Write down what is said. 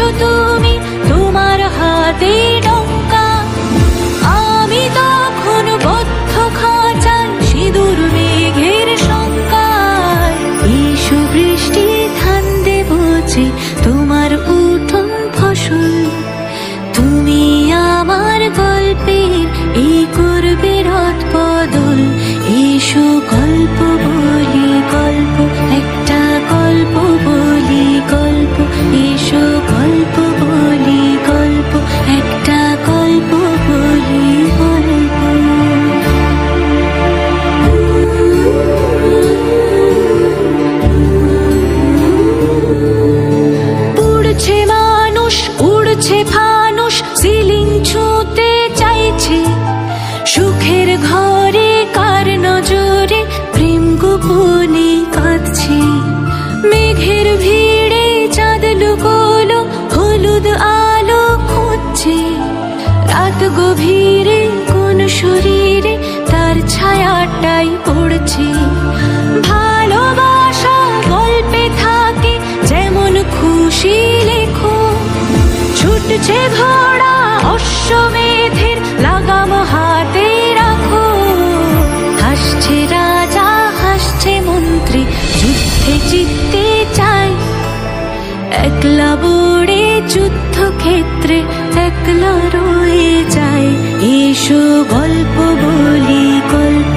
ধরেছো তুমি তোমার হাতে ডঙ্কা, আমি তখন বদ্ধ খাঁচায় সিঁদুর মেঘের শঙ্কায়। এসো বৃষ্টি ধান দেবো যে তোমার উঠোন ফসল, তুমি আমার গল্পের এই করবে রথ বদল। এসো গল্প বলি গল্প, একটা গল্প বলি গল্প, এসো গল্প বলি গল্প, একটা গল্প বলি গল্প। উড়ছে মানুষ উড়ছে ফানুষ, সিলিং ছুঁতে চাইছে, সুখের ঘরে কার নজরে প্রেম গোপনে কাঁদছে। মেঘের ভিড়ে চাঁদ লুকোলো, হলুদ আলো খুঁজছে, রাত গভীরে কোন শরীরে তার ছায়াটাই পড়ছে। ভালোবাসা গল্পে থাকে যেমন খুশি লেখো, ছুটছে ঘোড়া অশ্বমেধের লাগাম হাতে রাখো। হাসছে রাজা হাসছে মন্ত্রী, যুদ্ধে জিততে চায়, একলা বড়ে যুদ্ধক্ষেত্রে একলা রয়ে যায়। এসো গল্প বলি গল্প,